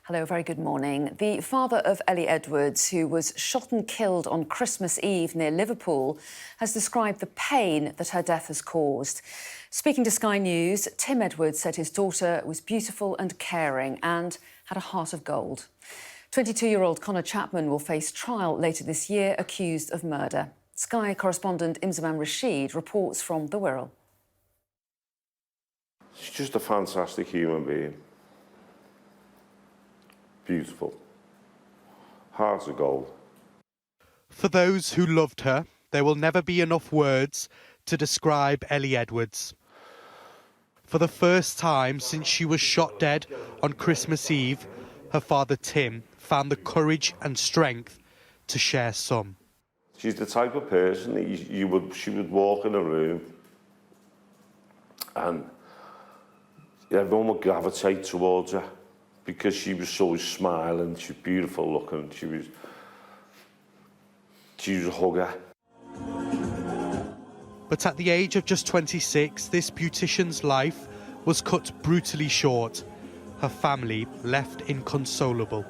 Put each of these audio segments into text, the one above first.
Hello, very good morning. The father of Ellie Edwards, who was shot and killed on Christmas Eve near Liverpool, has described the pain that her death has caused. Speaking to Sky News, Tim Edwards said his daughter was beautiful and caring and had a heart of gold. 22-year-old Connor Chapman will face trial later this year, accused of murder. Sky correspondent Imzaman Rashid reports from the Wirral. She's just a fantastic human being. Beautiful. Heart of gold. For those who loved her, there will never be enough words to describe Ellie Edwards. For the first time since she was shot dead on Christmas Eve, her father Tim found the courage and strength to share some. She's the type of person that she would walk in a room and everyone would gravitate towards her because she was so smiling, she was beautiful looking, she was a hugger. But at the age of just 26, this beautician's life was cut brutally short. Her family left inconsolable.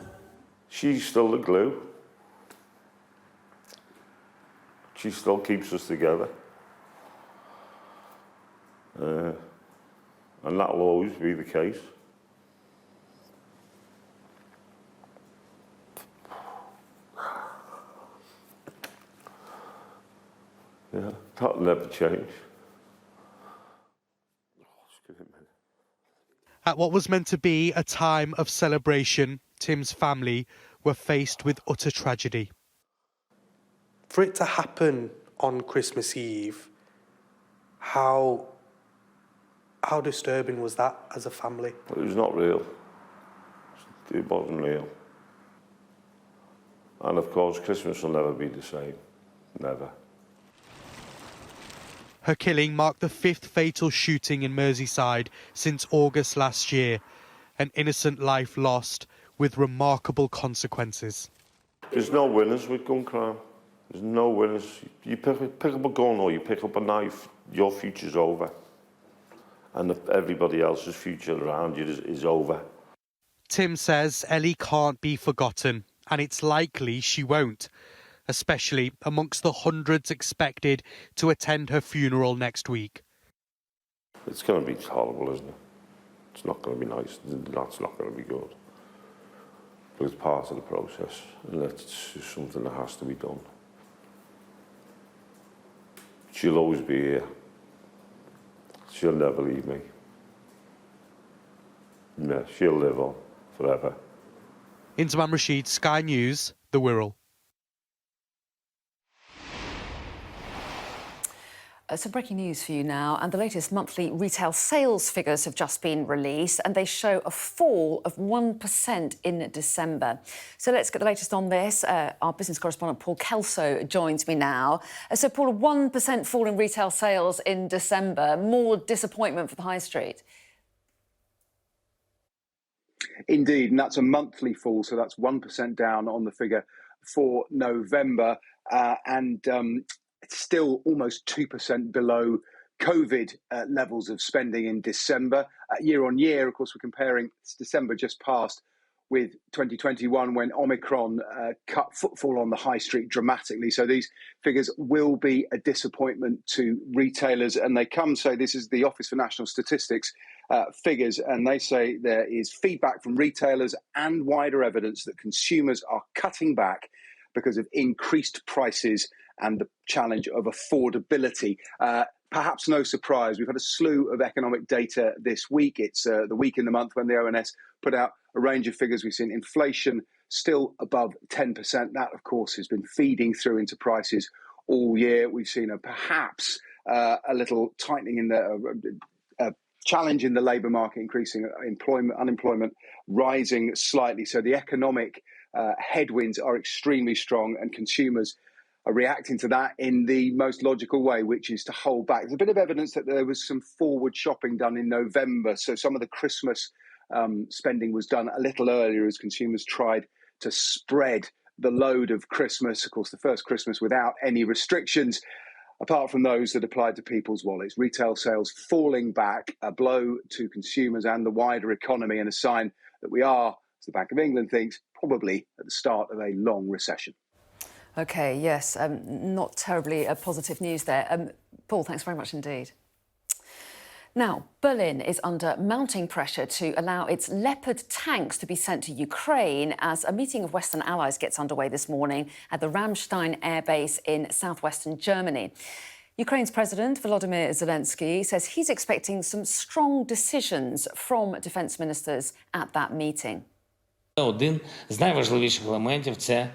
She's still the glue. She still keeps us together. And that'll always be the case. Yeah, that'll never change. At what was meant to be a time of celebration, Tim's family were faced with utter tragedy. For it to happen on Christmas Eve, how disturbing was that as a family? It was not real. It wasn't real. And of course, Christmas will never be the same. Never. Her killing marked the 5th fatal shooting in Merseyside since August last year. An innocent life lost with remarkable consequences. There's no winners with gun crime. There's no winners. You pick up a gun or you pick up a knife, your future's over. And everybody else's future around you is over. Tim says Ellie can't be forgotten, and it's likely she won't, especially amongst the hundreds expected to attend her funeral next week. It's going to be horrible, isn't it? It's not going to be nice. That's not going to be good. But it's part of the process, and that's just something that has to be done. She'll always be here. She'll never leave me. Yeah, she'll live on forever. Imzaman Rashid, Sky News, the Wirral. Some breaking news for you now, and the latest monthly retail sales figures have just been released, and they show a fall of 1% in December. So let's get the latest on this. Our business correspondent Paul Kelso joins me now. So Paul, a 1% fall in retail sales in December, more disappointment for the high street. Indeed, and that's a monthly fall, so that's 1% down on the figure for November, and it's still almost 2% below COVID levels of spending in December. Year on year, of course, we're comparing December just past with 2021 when Omicron cut footfall on the high street dramatically. So these figures will be a disappointment to retailers, and they come, so this is the Office for National Statistics figures, and they say there is feedback from retailers and wider evidence that consumers are cutting back because of increased prices and the challenge of affordability. Perhaps no surprise, we've had a slew of economic data this week. It's the week in the month when the ONS put out a range of figures. We've seen inflation still above 10%. That, of course, has been feeding through into prices all year. We've seen perhaps a little tightening in the challenge in the labour market, increasing unemployment rising slightly. So the economic headwinds are extremely strong, and consumers are reacting to that in the most logical way, which is to hold back. There's a bit of evidence that there was some forward shopping done in November. So some of the Christmas spending was done a little earlier as consumers tried to spread the load of Christmas. Of course, the first Christmas without any restrictions, apart from those that applied to people's wallets. Retail sales falling back, a blow to consumers and the wider economy, and a sign that we are, as the Bank of England thinks, probably at the start of a long recession. OK, yes, not terribly positive news there. Paul, thanks very much indeed. Now, Berlin is under mounting pressure to allow its Leopard tanks to be sent to Ukraine as a meeting of Western allies gets underway this morning at the Ramstein air base in southwestern Germany. Ukraine's President Volodymyr Zelensky says he's expecting some strong decisions from defence ministers at that meeting. Один з найважливіших елементів – це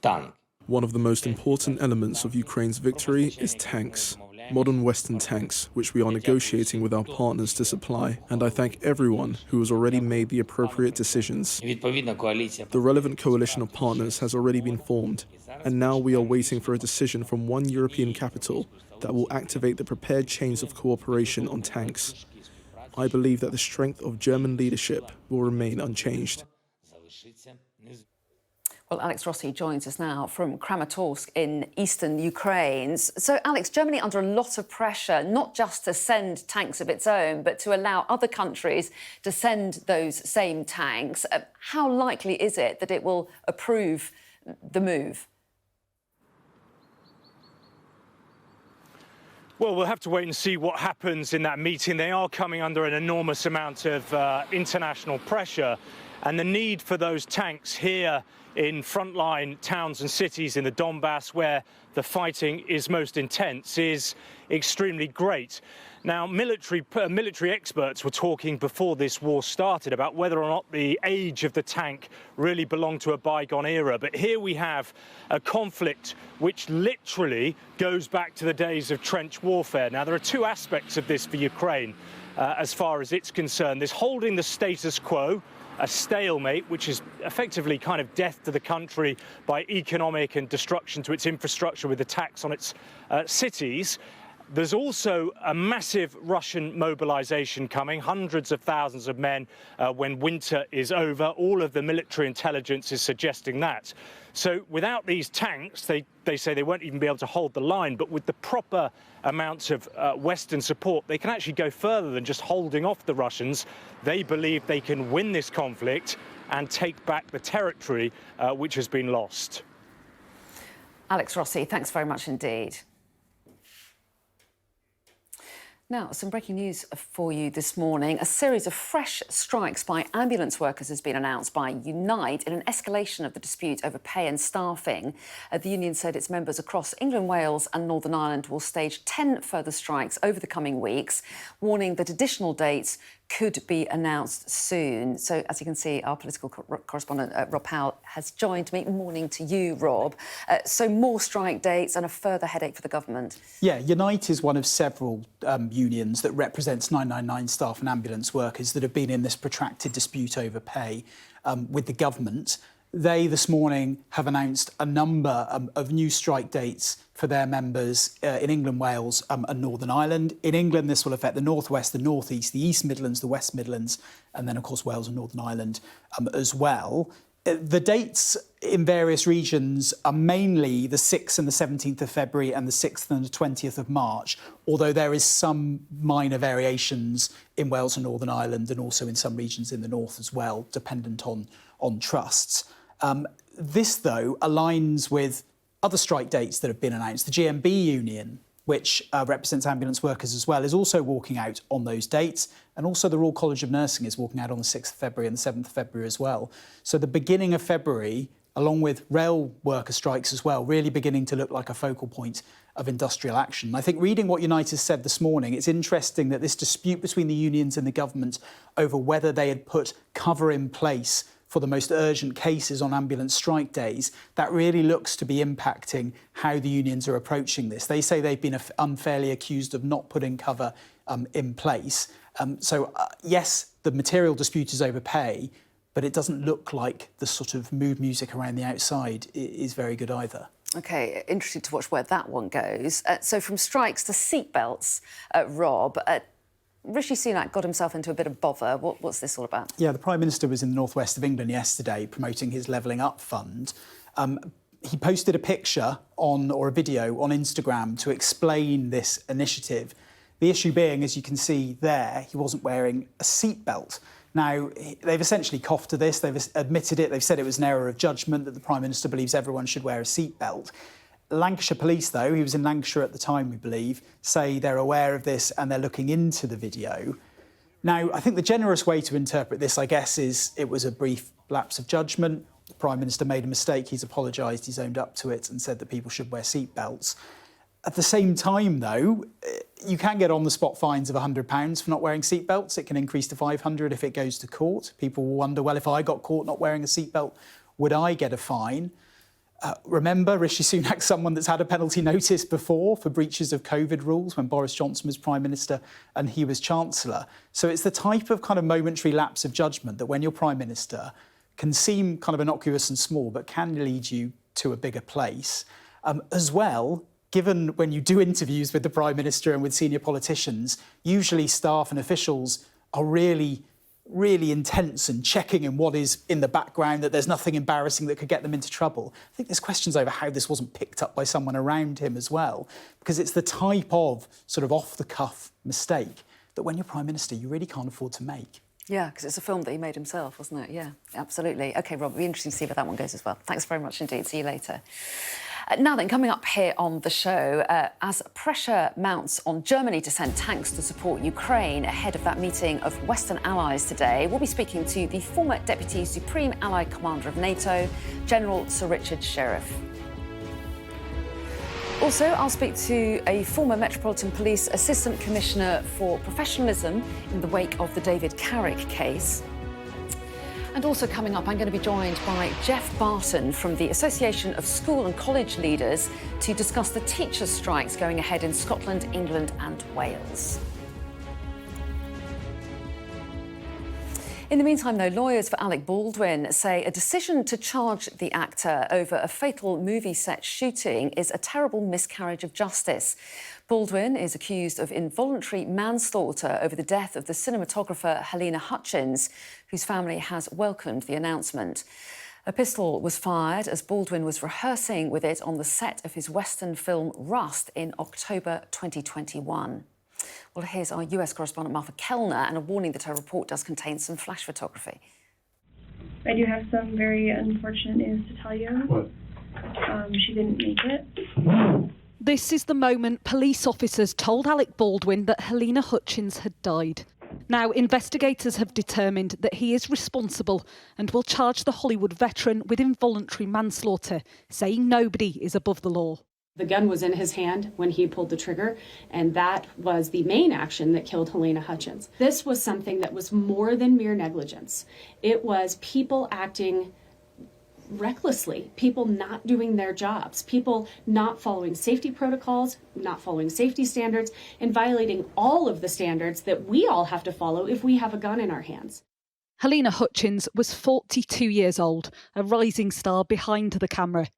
танк. One of the most important elements of Ukraine's victory is tanks, modern Western tanks, which we are negotiating with our partners to supply, and I thank everyone who has already made the appropriate decisions. Відповідна коаліція. The relevant coalition of partners has already been formed, and now we are waiting for a decision from one European capital that will activate the prepared chains of cooperation on tanks. I believe that the strength of German leadership will remain unchanged. Well, Alex Rossi joins us now from Kramatorsk in eastern Ukraine. So, Alex, Germany under a lot of pressure, not just to send tanks of its own, but to allow other countries to send those same tanks. How likely is it that it will approve the move? Well, we'll have to wait and see what happens in that meeting. They are coming under an enormous amount of international pressure, and the need for those tanks here in frontline towns and cities in the Donbass, where the fighting is most intense, is extremely great. Now, military experts were talking before this war started about whether or not the age of the tank really belonged to a bygone era. But here we have a conflict which literally goes back to the days of trench warfare. Now, there are two aspects of this for Ukraine as far as it's concerned. There's holding the status quo, a stalemate, which is effectively kind of death to the country by economic and destruction to its infrastructure with attacks on its cities. There's also a massive Russian mobilization coming, hundreds of thousands of men when winter is over. All of the military intelligence is suggesting that. So without these tanks, they say they won't even be able to hold the line. But with the proper amounts of Western support, they can actually go further than just holding off the Russians. They believe they can win this conflict and take back the territory which has been lost. Alex Rossi, thanks very much indeed. Now, some breaking news for you this morning. A series of fresh strikes by ambulance workers has been announced by Unite in an escalation of the dispute over pay and staffing. The union said its members across England, Wales and Northern Ireland will stage 10 further strikes over the coming weeks, warning that additional dates could be announced soon. So, as you can see, our political correspondent, Rob Powell, has joined me. Morning to you, Rob. So, more strike dates and a further headache for the government. Yeah, Unite is one of several unions that represents 999 staff and ambulance workers that have been in this protracted dispute over pay with the government. They, this morning, have announced a number of new strike dates for their members in England, Wales and Northern Ireland. In England, this will affect the North West, the North East, the East Midlands, the West Midlands, and then, of course, Wales and Northern Ireland as well. The dates in various regions are mainly the 6th and the 17th of February and the 6th and the 20th of March, although there is some minor variations in Wales and Northern Ireland and also in some regions in the north as well, dependent on trusts. This, though, aligns with other strike dates that have been announced. The GMB union, which represents ambulance workers as well, is also walking out on those dates. And also the Royal College of Nursing is walking out on the 6th of February and the 7th of February as well. So the beginning of February, along with rail worker strikes as well, really beginning to look like a focal point of industrial action. I think reading what Unite has said this morning, it's interesting that this dispute between the unions and the government over whether they had put cover in place for the most urgent cases on ambulance strike days, that really looks to be impacting how the unions are approaching this. They say they've been unfairly accused of not putting cover in place. Yes, the material dispute is over pay, but it doesn't look like the sort of mood music around the outside is very good either. OK, interesting to watch where that one goes. So from strikes to seatbelts, Rob, Rishi Sunak got himself into a bit of bother. What's this all about? Yeah, the Prime Minister was in the northwest of England yesterday promoting his Levelling Up Fund. He posted a picture or a video on Instagram to explain this initiative. The issue being, as you can see there, he wasn't wearing a seatbelt. Now, they've essentially coughed to this. They've admitted it. They've said it was an error of judgment, that the Prime Minister believes everyone should wear a seatbelt. Lancashire Police, though, he was in Lancashire at the time, we believe, say they're aware of this and they're looking into the video. Now, I think the generous way to interpret this, I guess, is it was a brief lapse of judgment. The Prime Minister made a mistake. He's apologised. He's owned up to it and said that people should wear seatbelts. At the same time, though, you can get on-the-spot fines of £100 for not wearing seatbelts. It can increase to £500 if it goes to court. People will wonder, well, if I got caught not wearing a seatbelt, would I get a fine? Remember, Rishi Sunak's someone that's had a penalty notice before for breaches of COVID rules when Boris Johnson was Prime Minister and he was Chancellor. So it's the type of kind of momentary lapse of judgment that when you're Prime Minister can seem kind of innocuous and small, but can lead you to a bigger place. As well, given when you do interviews with the Prime Minister and with senior politicians, usually staff and officials are really intense and checking in what is in the background, that there's nothing embarrassing that could get them into trouble. I think there's questions over how this wasn't picked up by someone around him as well, because it's the type of sort of off-the-cuff mistake that when you're Prime Minister, you really can't afford to make. Yeah, because it's a film that he made himself, wasn't it? Yeah, absolutely. OK, Rob, it'll be interesting to see where that one goes as well. Thanks very much indeed. See you later. Now then, coming up here on the show, as pressure mounts on Germany to send tanks to support Ukraine ahead of that meeting of Western allies today, we'll be speaking to the former Deputy Supreme Allied Commander of NATO, General Sir Richard Sheriff. Also, I'll speak to a former Metropolitan Police Assistant Commissioner for Professionalism in the wake of the David Carrick case. And also coming up, I'm going to be joined by Jeff Barton from the Association of School and College Leaders to discuss the teachers' strikes going ahead in Scotland, England and Wales. In the meantime, though, lawyers for Alec Baldwin say a decision to charge the actor over a fatal movie set shooting is a terrible miscarriage of justice. Baldwin is accused of involuntary manslaughter over the death of the cinematographer Helena Hutchins, whose family has welcomed the announcement. A pistol was fired as Baldwin was rehearsing with it on the set of his Western film Rust in October 2021. Well, here's our US correspondent Martha Kellner and a warning that her report does contain some flash photography. I do have some very unfortunate news to tell you. What? She didn't make it. This is the moment police officers told Alec Baldwin that Helena Hutchins had died. Now, investigators have determined that he is responsible and will charge the Hollywood veteran with involuntary manslaughter, saying nobody is above the law. The gun was in his hand when he pulled the trigger, and that was the main action that killed Helena Hutchins. This was something that was more than mere negligence. It was people acting recklessly, people not doing their jobs, people not following safety protocols, not following safety standards, and violating all of the standards that we all have to follow if we have a gun in our hands. Helena Hutchins was 42 years old, a rising star behind the camera.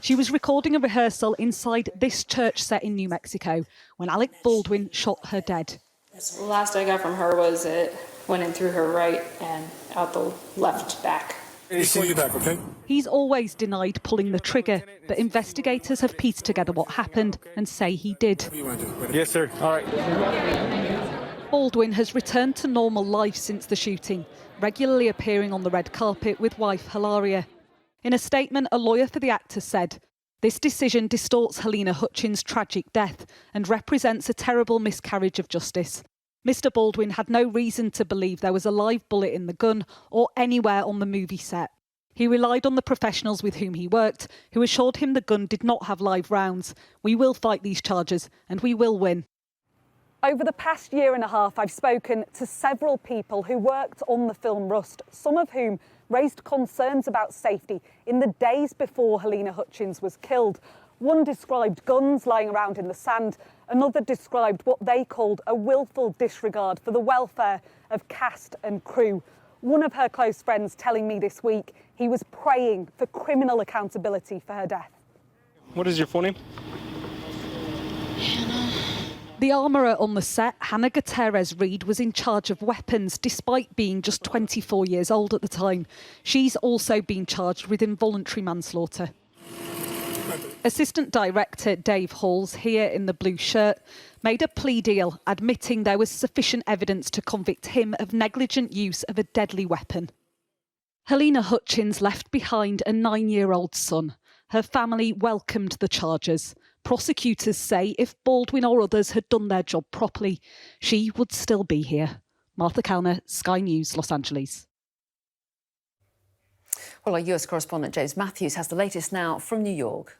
She was recording a rehearsal inside this church set in New Mexico when Alec Baldwin shot her dead. The last I got from her was it went in through her right and out the left back. Okay? He's always denied pulling the trigger, but investigators have pieced together what happened and say he did. Yes, sir. All right. Baldwin has returned to normal life since the shooting, regularly appearing on the red carpet with wife Hilaria. In a statement, a lawyer for the actor said, "This decision distorts Helena Hutchins' tragic death and represents a terrible miscarriage of justice. Mr. Baldwin had no reason to believe there was a live bullet in the gun or anywhere on the movie set. He relied on the professionals with whom he worked, who assured him the gun did not have live rounds. We will fight these charges and we will win." Over the past year and a half, I've spoken to several people who worked on the film Rust, some of whom raised concerns about safety in the days before Helena Hutchins was killed. One described guns lying around in the sand. Another described what they called a willful disregard for the welfare of cast and crew. One of her close friends telling me this week he was praying for criminal accountability for her death. What is your full name? The armourer on the set, Hannah Gutierrez-Reed, was in charge of weapons despite being just 24 years old at the time. She's also been charged with involuntary manslaughter. Assistant Director Dave Halls, here in the blue shirt, made a plea deal admitting there was sufficient evidence to convict him of negligent use of a deadly weapon. Helena Hutchins left behind a 9-year-old son. Her family welcomed the charges. Prosecutors say if Baldwin or others had done their job properly, she would still be here. Martha Kellner, Sky News, Los Angeles. Well, our US correspondent James Matthews has the latest now from New York.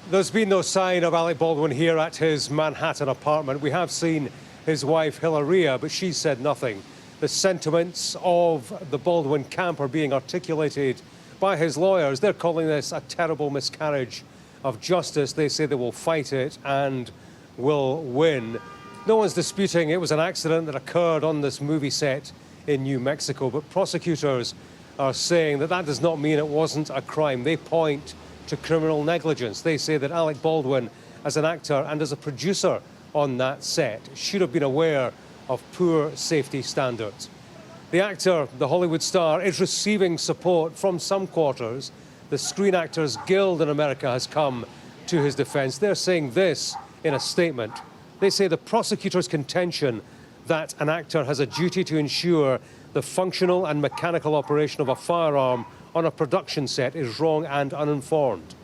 There's been no sign of Alec Baldwin here at his Manhattan apartment. We have seen his wife, Hilaria, but she said nothing. The sentiments of the Baldwin camp are being articulated by his lawyers. They're calling this a terrible miscarriage of justice. They say they will fight it and will win. No one's disputing it was an accident that occurred on this movie set in New Mexico, but prosecutors are saying that that does not mean it wasn't a crime. They point to criminal negligence. They say that Alec Baldwin, as an actor and as a producer on that set, should have been aware of poor safety standards. The actor, the Hollywood star, is receiving support from some quarters. The Screen Actors Guild in America has come to his defense. They're saying this in a statement. They say the prosecutor's contention that an actor has a duty to ensure the functional and mechanical operation of a firearm on a production set is wrong and uninformed.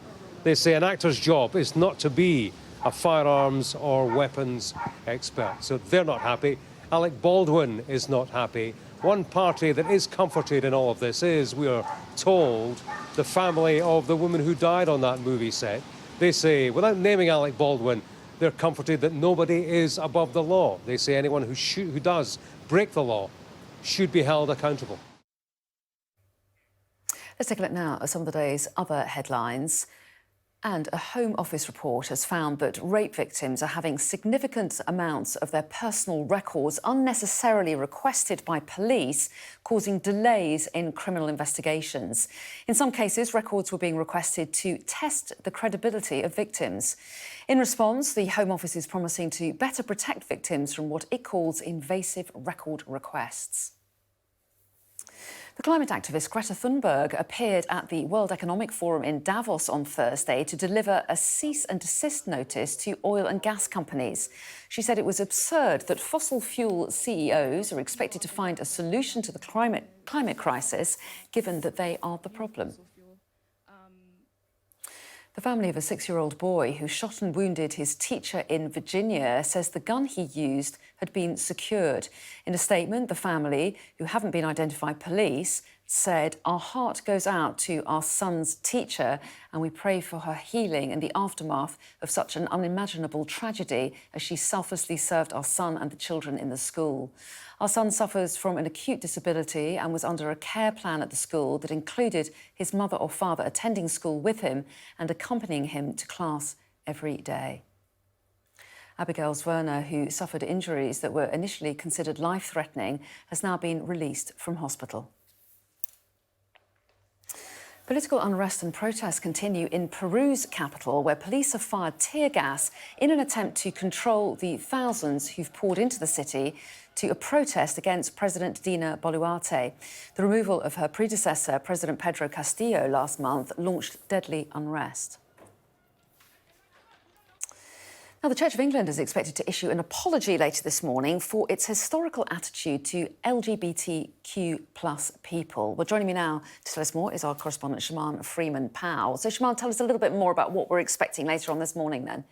They say an actor's job is not to be a firearms or weapons expert. So they're not happy. Alec Baldwin is not happy. One party that is comforted in all of this is, we are told, the family of the woman who died on that movie set. They say, without naming Alec Baldwin, they're comforted that nobody is above the law. They say anyone who does break the law should be held accountable. Let's take a look now at some of the day's other headlines. And a Home Office report has found that rape victims are having significant amounts of their personal records unnecessarily requested by police, causing delays in criminal investigations. In some cases, records were being requested to test the credibility of victims. In response, the Home Office is promising to better protect victims from what it calls invasive record requests. The climate activist Greta Thunberg appeared at the World Economic Forum in Davos on Thursday to deliver a cease and desist notice to oil and gas companies. She said it was absurd that fossil fuel CEOs are expected to find a solution to the climate crisis, given that they are the problem. The family of a 6-year-old boy who shot and wounded his teacher in Virginia says the gun he used had been secured. In a statement, the family, who haven't been identified by police, said, "Our heart goes out to our son's teacher and we pray for her healing in the aftermath of such an unimaginable tragedy as she selflessly served our son and the children in the school. Our son suffers from an acute disability and was under a care plan at the school that included his mother or father attending school with him and accompanying him to class every day." Abigail Zwerner, who suffered injuries that were initially considered life-threatening, has now been released from hospital. Political unrest and protests continue in Peru's capital, where police have fired tear gas in an attempt to control the thousands who've poured into the city to a protest against President Dina Boluarte. The removal of her predecessor, President Pedro Castillo, last month launched deadly unrest. Now, the Church of England is expected to issue an apology later this morning for its historical attitude to LGBTQ+ people. Well, joining me now to tell us more is our correspondent, Shaman Freeman-Powell. So, Shaman, tell us a little bit more about what we're expecting later on this morning, then.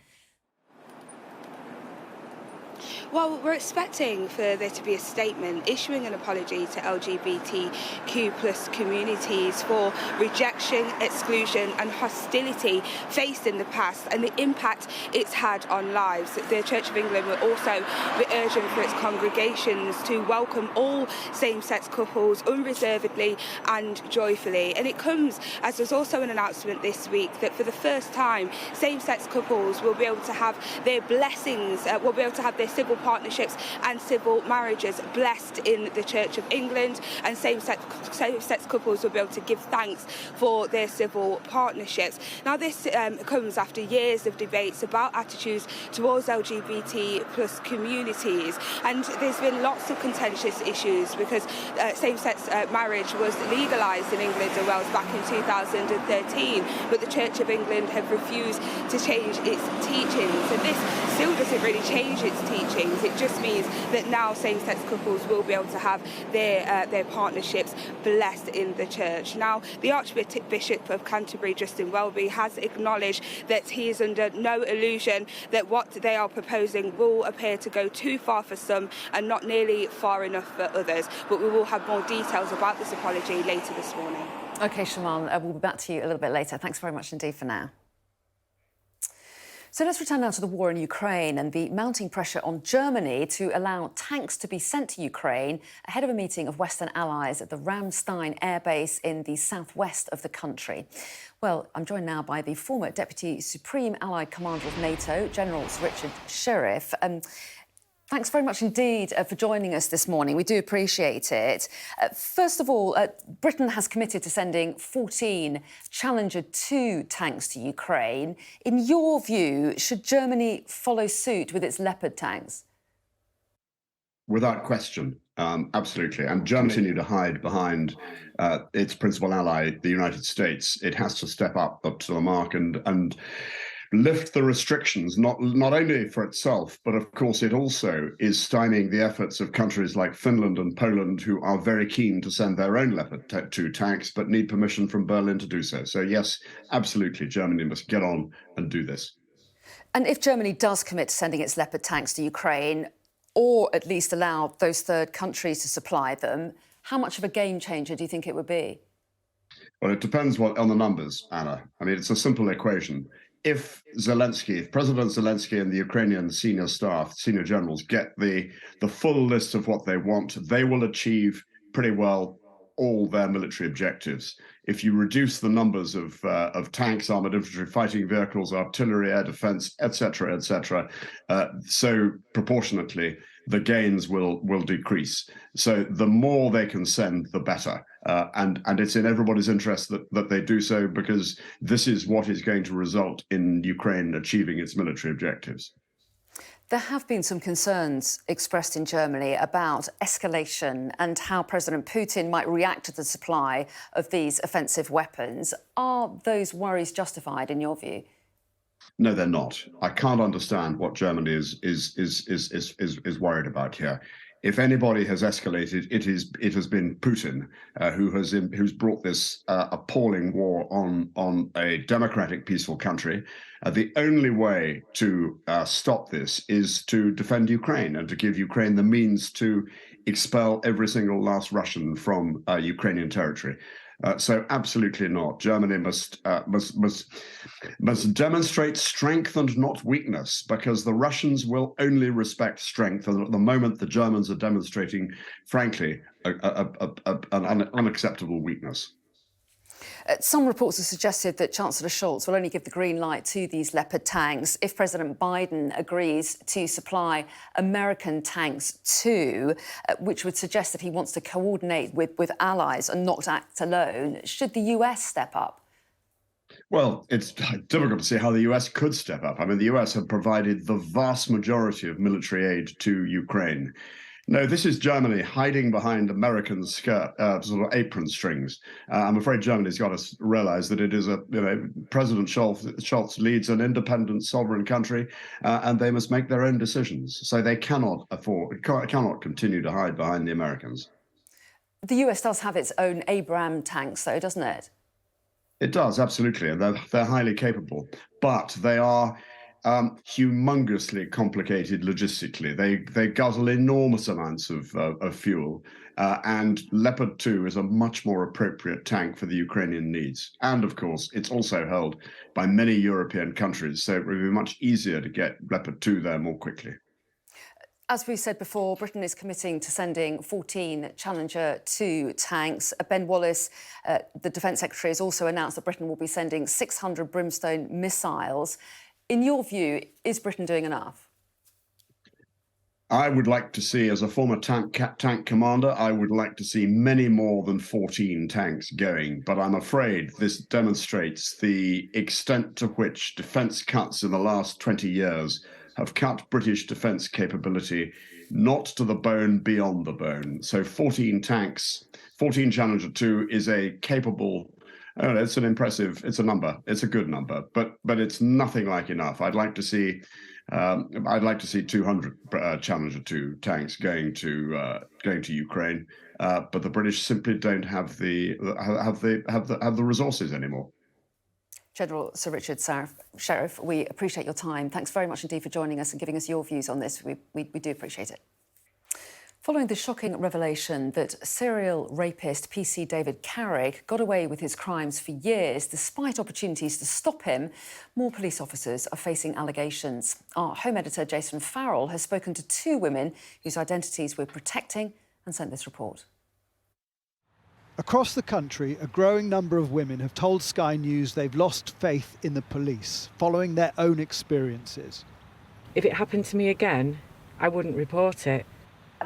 Well, we're expecting for there to be a statement issuing an apology to LGBTQ+ communities for rejection, exclusion and hostility faced in the past and the impact it's had on lives. The Church of England will also be urging for its congregations to welcome all same-sex couples unreservedly and joyfully. And it comes as there's also an announcement this week that for the first time, same-sex couples will be able to have their blessings, will be able to have their civil partnerships and civil marriages blessed in the Church of England, and same-sex couples will be able to give thanks for their civil partnerships. Now, this comes after years of debates about attitudes towards LGBT plus communities, and there's been lots of contentious issues because same-sex marriage was legalised in England and Wales back in 2013, but the Church of England have refused to change its teachings, and this still doesn't really change its teachings. It just means that now same-sex couples will be able to have their partnerships blessed in the church. Now, the Archbishop of Canterbury, Justin Welby, has acknowledged that he is under no illusion that what they are proposing will appear to go too far for some and not nearly far enough for others. But we will have more details about this apology later this morning. OK, Shaman, we'll be back to you a little bit later. Thanks very much indeed for now. So let's return now to the war in Ukraine and the mounting pressure on Germany to allow tanks to be sent to Ukraine ahead of a meeting of Western allies at the Ramstein air base in the southwest of the country. Well, I'm joined now by the former Deputy Supreme Allied Commander of NATO, General Richard Sheriff. Thanks very much indeed for joining us this morning. We do appreciate it. First of all, Britain has committed to sending 14 Challenger 2 tanks to Ukraine. In your view, should Germany follow suit with its Leopard tanks? Without question, absolutely. And Germany continue to hide behind its principal ally, the United States. It has to step up to the mark and lift the restrictions, not only for itself, but of course it also is stymieing the efforts of countries like Finland and Poland, who are very keen to send their own Leopard 2 tanks, but need permission from Berlin to do so. So yes, absolutely, Germany must get on and do this. And if Germany does commit to sending its Leopard tanks to Ukraine, or at least allow those third countries to supply them, how much of a game changer do you think it would be? Well, it depends on the numbers, Anna. I mean, it's a simple equation. If President Zelensky and the Ukrainian senior staff, senior generals, get the full list of what they want, they will achieve pretty well all their military objectives. If you reduce the numbers of tanks, armored infantry, fighting vehicles, artillery, air defense, etc., so proportionately, the gains will decrease. So the more they can send, the better. And it's in everybody's interest that they do so, because this is what is going to result in Ukraine achieving its military objectives. There have been some concerns expressed in Germany about escalation and how President Putin might react to the supply of these offensive weapons. Are those worries justified in your view? No, they're not. I can't understand what Germany is worried about here. If anybody has escalated, it has been Putin, who's brought this appalling war on a democratic, peaceful country. The only way to stop this is to defend Ukraine and to give Ukraine the means to expel every single last Russian from Ukrainian territory. So absolutely not. Germany must demonstrate strength and not weakness, because the Russians will only respect strength. And at the moment, the Germans are demonstrating, frankly, an unacceptable weakness. Some reports have suggested that Chancellor Scholz will only give the green light to these Leopard tanks if President Biden agrees to supply American tanks too, which would suggest that he wants to coordinate with allies and not act alone. Should the US step up? Well, it's difficult to see how the US could step up. I mean, the US have provided the vast majority of military aid to Ukraine. No, this is Germany hiding behind American sort of apron strings. I'm afraid Germany's got to realize that it is President Scholz leads an independent, sovereign country, and they must make their own decisions. So they cannot continue to hide behind the Americans. The US does have its own Abrams tanks, though, doesn't it? It does, absolutely, and they're highly capable, but they are humongously complicated logistically. They guzzle enormous amounts of fuel, and Leopard 2 is a much more appropriate tank for the Ukrainian needs. And of course, it's also held by many European countries, so it would be much easier to get Leopard 2 there more quickly. As we said before, Britain is committing to sending 14 Challenger 2 tanks. Ben Wallace, the Defence Secretary, has also announced that Britain will be sending 600 Brimstone missiles. In your view, is Britain doing enough? I would like to see, as a former tank commander, I would like to see many more than 14 tanks going. But I'm afraid this demonstrates the extent to which defence cuts in the last 20 years have cut British defence capability, not to the bone, beyond the bone. So 14 tanks, 14 Challenger 2 is a capable, it's an impressive, it's a number, it's a good number, but it's nothing like enough. I'd like to see 200 Challenger 2 tanks going to Ukraine, but the British simply don't have the resources anymore. General Sir Richard Sheriff, we appreciate your time. Thanks very much indeed for joining us and giving us your views on this. We do appreciate it. Following the shocking revelation that serial rapist PC David Carrick got away with his crimes for years despite opportunities to stop him, more police officers are facing allegations. Our Home Editor Jason Farrell has spoken to two women whose identities we're protecting and sent this report. Across the country, a growing number of women have told Sky News they've lost faith in the police following their own experiences. If it happened to me again, I wouldn't report it.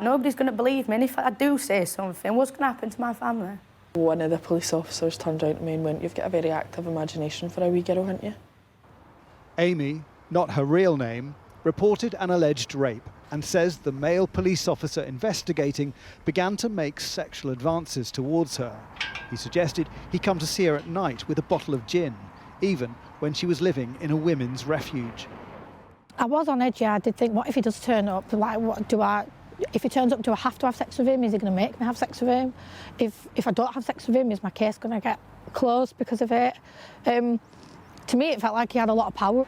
Nobody's going to believe me, and if I do say something, what's going to happen to my family? One of the police officers turned around to me and went, "You've got a very active imagination for a wee girl, haven't you?" Amy, not her real name, reported an alleged rape and says the male police officer investigating began to make sexual advances towards her. He suggested he come to see her at night with a bottle of gin, even when she was living in a women's refuge. I was on edge, yeah. I did think, what if he does turn up? Like, what do I... If he turns up, do I have to have sex with him? Is he going to make me have sex with him? If I don't have sex with him, is my case going to get closed because of it? To me, it felt like he had a lot of power.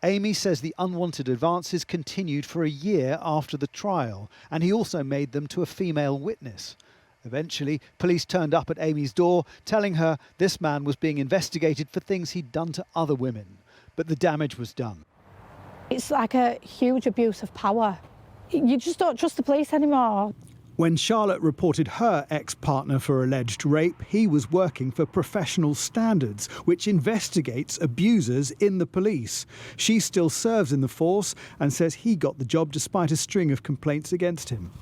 Amy says the unwanted advances continued for a year after the trial, and he also made them to a female witness. Eventually, police turned up at Amy's door, telling her this man was being investigated for things he'd done to other women. But the damage was done. It's like a huge abuse of power. You just don't trust the police anymore. When Charlotte reported her ex-partner for alleged rape, he was working for Professional Standards, which investigates abusers in the police. She still serves in the force and says he got the job despite a string of complaints against him.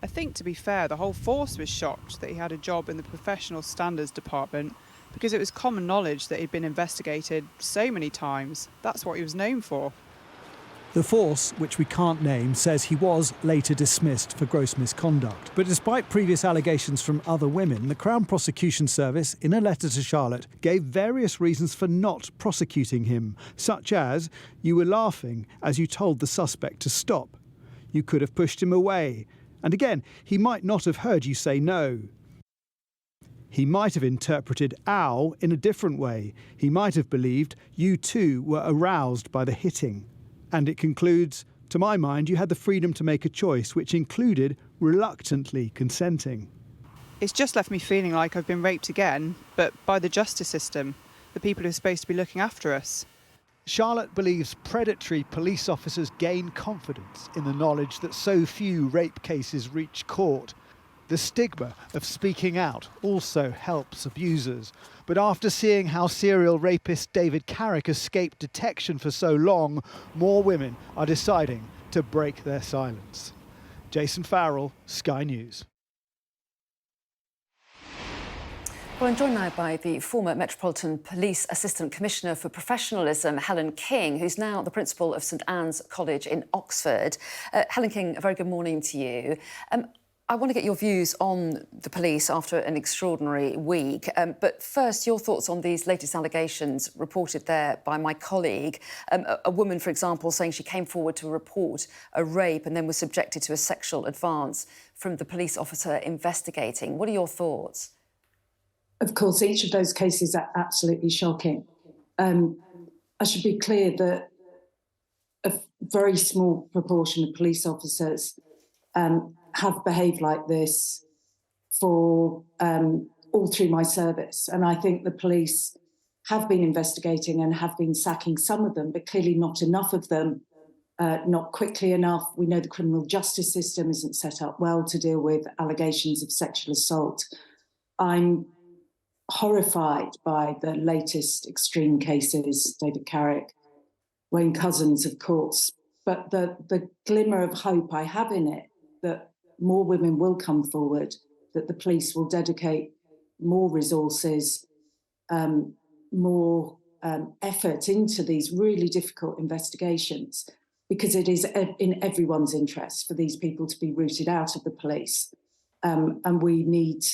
I think, to be fair, the whole force was shocked that he had a job in the Professional Standards Department because it was common knowledge that he'd been investigated so many times. That's what he was known for. The force, which we can't name, says he was later dismissed for gross misconduct. But despite previous allegations from other women, the Crown Prosecution Service, in a letter to Charlotte, gave various reasons for not prosecuting him, such as, you were laughing as you told the suspect to stop. You could have pushed him away. And again, he might not have heard you say no. He might have interpreted ow in a different way. He might have believed you too were aroused by the hitting. And it concludes, to my mind, you had the freedom to make a choice, which included reluctantly consenting. It's just left me feeling like I've been raped again, but by the justice system, the people who are supposed to be looking after us. Charlotte believes predatory police officers gain confidence in the knowledge that so few rape cases reach court. The stigma of speaking out also helps abusers. But after seeing how serial rapist David Carrick escaped detection for so long, more women are deciding to break their silence. Jason Farrell, Sky News. Well, I'm joined now by the former Metropolitan Police Assistant Commissioner for Professionalism, Helen King, who's now the principal of St Anne's College in Oxford. Helen King, a very good morning to you. I want to get your views on the police after an extraordinary week. But first, your thoughts on these latest allegations reported there by my colleague. A woman, for example, saying she came forward to report a rape and then was subjected to a sexual advance from the police officer investigating. What are your thoughts? Of course, each of those cases are absolutely shocking. I should be clear that a very small proportion of police officers have behaved like this for all through my service. And I think the police have been investigating and have been sacking some of them, but clearly not enough of them, not quickly enough. We know the criminal justice system isn't set up well to deal with allegations of sexual assault. I'm horrified by the latest extreme cases, David Carrick, Wayne Couzens, of course, but the glimmer of hope I have in it, that more women will come forward, that the police will dedicate more resources, more effort into these really difficult investigations, because it is in everyone's interest for these people to be rooted out of the police. And we need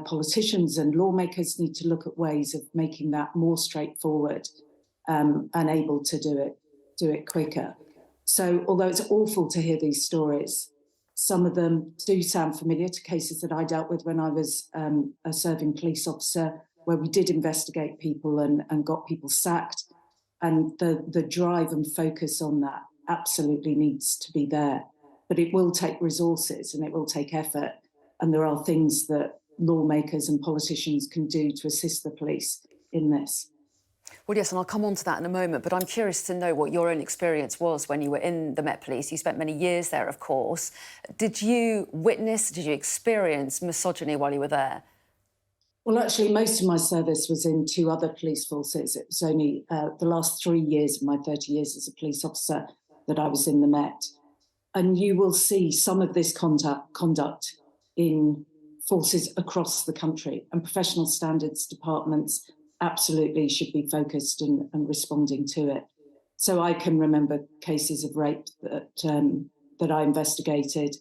politicians and lawmakers need to look at ways of making that more straightforward and able to do it quicker. So although it's awful to hear these stories, some of them do sound familiar to cases that I dealt with when I was a serving police officer, where we did investigate people and got people sacked. And the drive and focus on that absolutely needs to be there. But it will take resources and it will take effort. And there are things that lawmakers and politicians can do to assist the police in this. Well, yes, and I'll come on to that in a moment, but I'm curious to know what your own experience was when you were in the Met Police. You spent many years there, of course. Did you experience misogyny while you were there? Well, actually, most of my service was in two other police forces. It was only the last 3 years of my 30 years as a police officer that I was in the Met. And you will see some of this conduct in forces across the country, and professional standards departments absolutely should be focused and responding to it. So I can remember cases of rape that I investigated,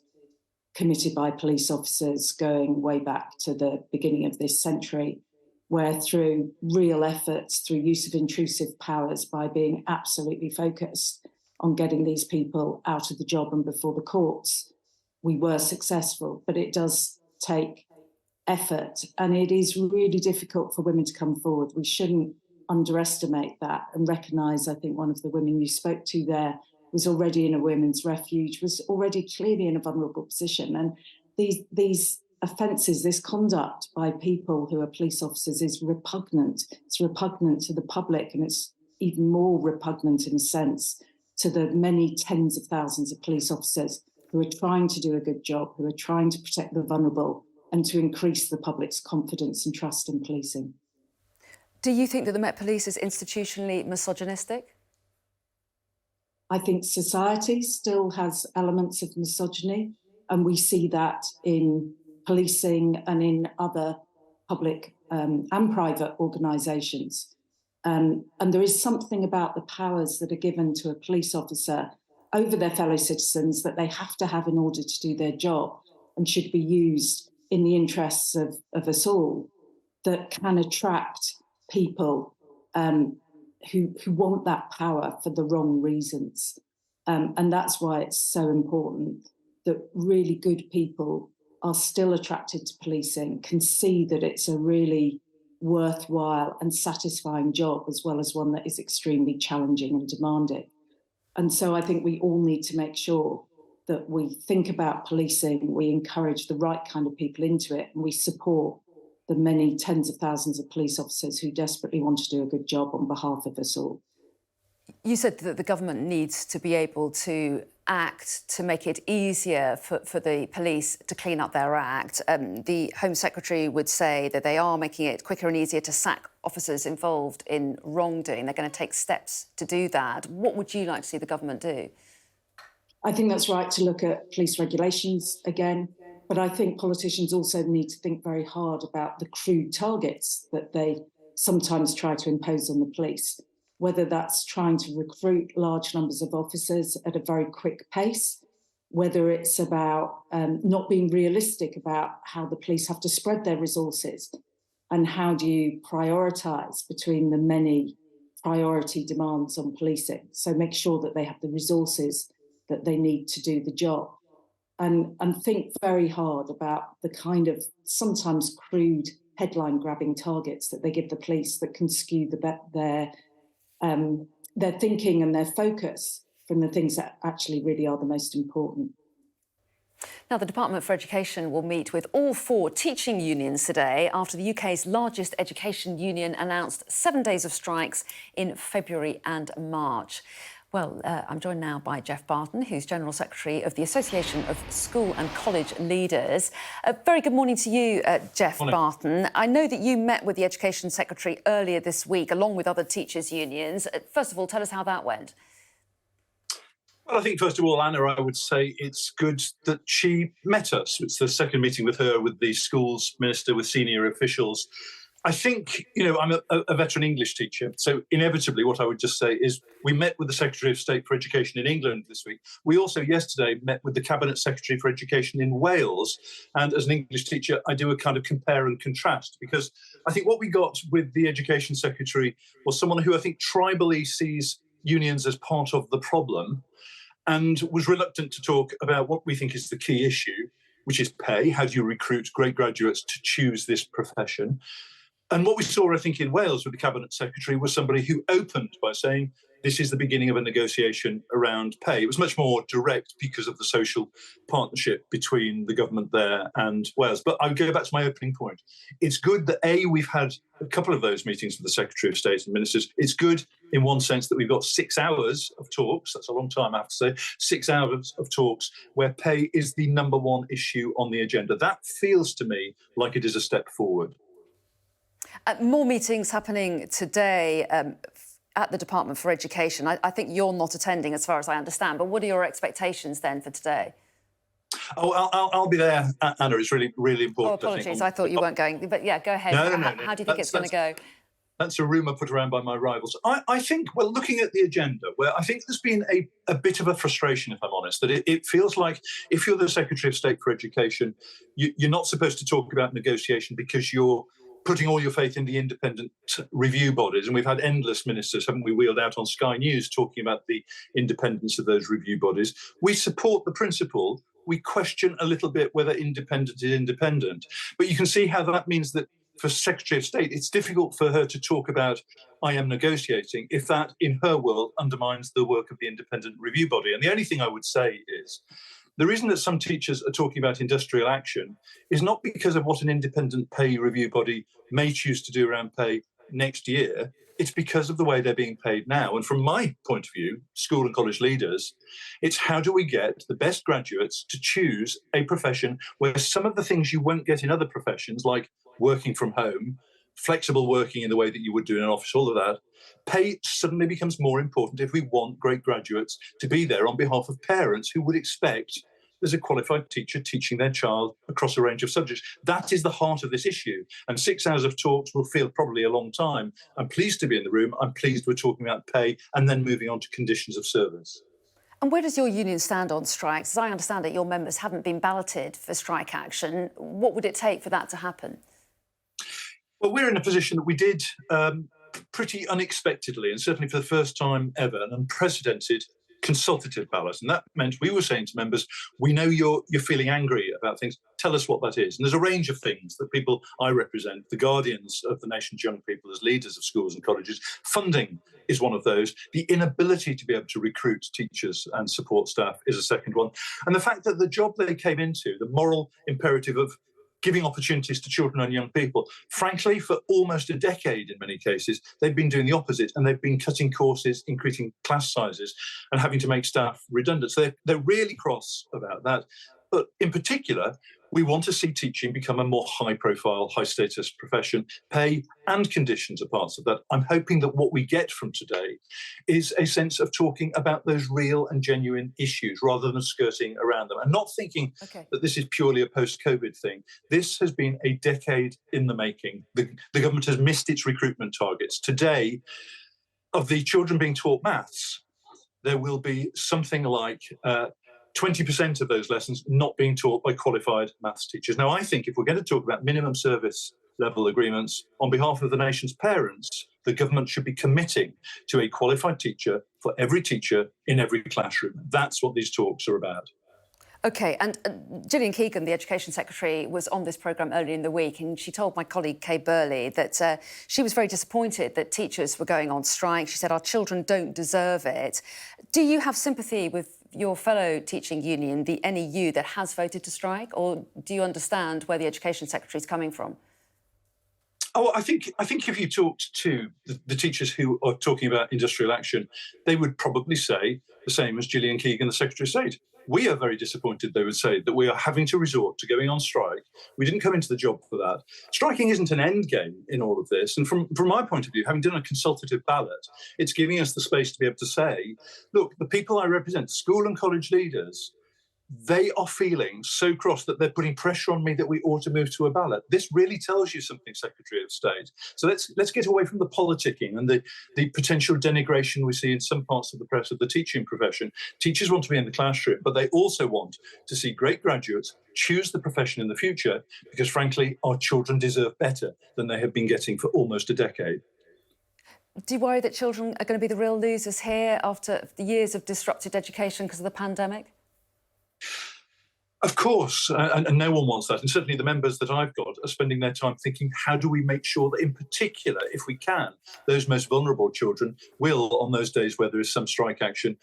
committed by police officers going way back to the beginning of this century, where through real efforts, through use of intrusive powers, by being absolutely focused on getting these people out of the job and before the courts, we were successful. But it does take effort, and it is really difficult for women to come forward. We shouldn't underestimate that and recognise, I think one of the women you spoke to there was already in a women's refuge, was already clearly in a vulnerable position. And these offences, this conduct by people who are police officers is repugnant. It's repugnant to the public, and it's even more repugnant in a sense to the many tens of thousands of police officers who are trying to do a good job, who are trying to protect the vulnerable and to increase the public's confidence and trust in policing. Do you think that the Met Police is institutionally misogynistic? I think society still has elements of misogyny, and we see that in policing and in other public and private organisations. And there is something about the powers that are given to a police officer over their fellow citizens that they have to have in order to do their job, and should be used in the interests of us all, that can attract people who want that power for the wrong reasons. And that's why it's so important that really good people are still attracted to policing, can see that it's a really worthwhile and satisfying job, as well as one that is extremely challenging and demanding. And so I think we all need to make sure that we think about policing, we encourage the right kind of people into it, and we support the many tens of thousands of police officers who desperately want to do a good job on behalf of us all. You said that the government needs to be able to act to make it easier for the police to clean up their act. The Home Secretary would say that they are making it quicker and easier to sack officers involved in wrongdoing. They're going to take steps to do that. What would you like to see the government do? I think that's right to look at police regulations again, but I think politicians also need to think very hard about the crude targets that they sometimes try to impose on the police, whether that's trying to recruit large numbers of officers at a very quick pace, whether it's about not being realistic about how the police have to spread their resources, and how do you prioritise between the many priority demands on policing. So make sure that they have the resources that they need to do the job, and think very hard about the kind of sometimes crude headline-grabbing targets that they give the police that can skew their thinking and their focus from the things that actually really are the most important. Now, the Department for Education will meet with all 4 teaching unions today after the UK's largest education union announced 7 days of strikes in February and March. Well, I'm joined now by Jeff Barton, who's General Secretary of the Association of School and College Leaders. A very good morning to you, Jeff Barton. I know that you met with the Education Secretary earlier this week, along with other teachers' unions. First of all, tell us how that went. Well, I think, first of all, Anna, I would say it's good that she met us. It's the second meeting with her, with the schools minister, with senior officials. I think, I'm a veteran English teacher, so inevitably what I would just say is we met with the Secretary of State for Education in England this week. We also yesterday met with the Cabinet Secretary for Education in Wales. And as an English teacher, I do a kind of compare and contrast, because I think what we got with the Education Secretary was someone who I think tribally sees unions as part of the problem, and was reluctant to talk about what we think is the key issue, which is pay. How do you recruit great graduates to choose this profession? And what we saw, I think, in Wales with the Cabinet Secretary was somebody who opened by saying, this is the beginning of a negotiation around pay. It was much more direct because of the social partnership between the government there and Wales. But I would go back to my opening point. It's good that, A, we've had a couple of those meetings with the Secretary of State and ministers. It's good in one sense that we've got 6 hours of talks. That's a long time, I have to say. 6 hours of talks where pay is the number one issue on the agenda. That feels to me like it is a step forward. More meetings happening today at the Department for Education. I think you're not attending, as far as I understand, but what are your expectations then for today? Oh, I'll be there, Anna. It's really, really important. Oh, apologies. I thought you weren't going. But yeah, go ahead. No. How do you think it's going to go? That's a rumour put around by my rivals. I think, well, looking at the agenda, where I think there's been a bit of a frustration, if I'm honest, that it feels like if you're the Secretary of State for Education, you're not supposed to talk about negotiation because you're putting all your faith in the independent review bodies. And we've had endless ministers, haven't we, wheeled out on Sky News talking about the independence of those review bodies. We support the principle. We question a little bit whether independent is independent. But you can see how that means that for Secretary of State, it's difficult for her to talk about I am negotiating if that, in her world, undermines the work of the independent review body. And the only thing I would say is the reason that some teachers are talking about industrial action is not because of what an independent pay review body may choose to do around pay next year. It's because of the way they're being paid now. And from my point of view, school and college leaders, it's how do we get the best graduates to choose a profession where some of the things you won't get in other professions, like working from home, flexible working in the way that you would do in an office, all of that, pay suddenly becomes more important if we want great graduates to be there on behalf of parents who would expect there's a qualified teacher teaching their child across a range of subjects. That is the heart of this issue. And 6 hours of talks will feel probably a long time. I'm pleased to be in the room. I'm pleased we're talking about pay and then moving on to conditions of service. And where does your union stand on strikes? As I understand it, your members haven't been balloted for strike action. What would it take for that to happen? Well, we're in a position that we did pretty unexpectedly, and certainly for the first time ever, an unprecedented consultative ballot. And that meant we were saying to members, we know you're feeling angry about things. Tell us what that is. And there's a range of things that people I represent, the guardians of the nation's young people as leaders of schools and colleges. Funding is one of those. The inability to be able to recruit teachers and support staff is a second one. And the fact that the job they came into, the moral imperative of giving opportunities to children and young people. Frankly, for almost a decade in many cases, they've been doing the opposite, and they've been cutting courses, increasing class sizes, and having to make staff redundant. So they're really cross about that. But in particular, we want to see teaching become a more high-profile, high-status profession. Pay and conditions are parts of that. I'm hoping that what we get from today is a sense of talking about those real and genuine issues rather than skirting around them and not thinking that this is purely a post-COVID thing. This has been a decade in the making. The government has missed its recruitment targets. Today, of the children being taught maths, there will be something like 20% of those lessons not being taught by qualified maths teachers. Now, I think if we're going to talk about minimum service level agreements on behalf of the nation's parents, the government should be committing to a qualified teacher for every teacher in every classroom. That's what these talks are about. OK, and Gillian Keegan, the Education Secretary, was on this programme earlier in the week, and she told my colleague Kay Burley that she was very disappointed that teachers were going on strike. She said, our children don't deserve it. Do you have sympathy with your fellow teaching union, the NEU, that has voted to strike, or do you understand where the Education Secretary is coming from? Oh, I think if you talked to the teachers who are talking about industrial action, they would probably say the same as Gillian Keegan, the Secretary of State. We are very disappointed, they would say, that we are having to resort to going on strike. We didn't come into the job for that. Striking isn't an end game in all of this. And from my point of view, having done a consultative ballot, it's giving us the space to be able to say, look, the people I represent, school and college leaders, they are feeling so cross that they're putting pressure on me that we ought to move to a ballot. This really tells you something, Secretary of State. So let's get away from the politicking and the potential denigration we see in some parts of the press of the teaching profession. Teachers want to be in the classroom, but they also want to see great graduates choose the profession in the future because, frankly, our children deserve better than they have been getting for almost a decade. Do you worry that children are going to be the real losers here after years of disrupted education because of the pandemic? Of course, and no one wants that. And certainly the members that I've got are spending their time thinking, how do we make sure that in particular, if we can, those most vulnerable children will, on those days where there is some strike action,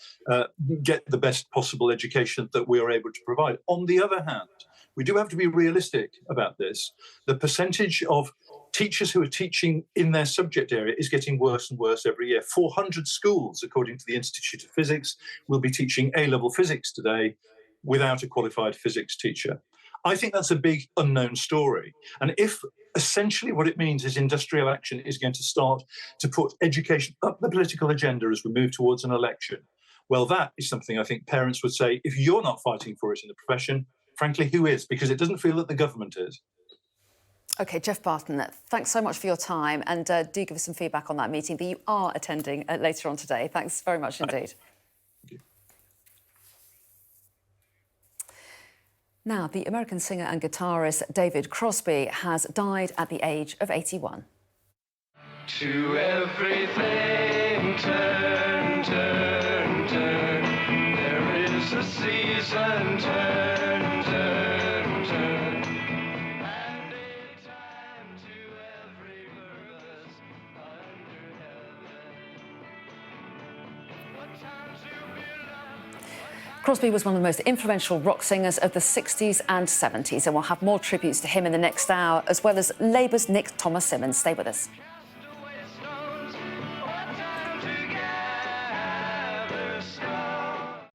get the best possible education that we are able to provide. On the other hand, we do have to be realistic about this. The percentage of teachers who are teaching in their subject area is getting worse and worse every year. 400 schools, according to the Institute of Physics, will be teaching A-level physics today without a qualified physics teacher. I think that's a big unknown story. And if essentially what it means is industrial action is going to start to put education up the political agenda as we move towards an election, well, that is something I think parents would say, if you're not fighting for it in the profession, frankly, who is? Because it doesn't feel that the government is. OK, Jeff Barton, thanks so much for your time, and do give us some feedback on that meeting that you are attending later on today. Thanks very much indeed. Now, the American singer and guitarist David Crosby has died at the age of 81. To everything turn, turn, turn. There is a season, turn, turn, turn. And in time to every purpose under heaven. What time to be Crosby was one of the most influential rock singers of the 60s and 70s, and we'll have more tributes to him in the next hour, as well as Labour's Nick Thomas Simmons. Stay with us.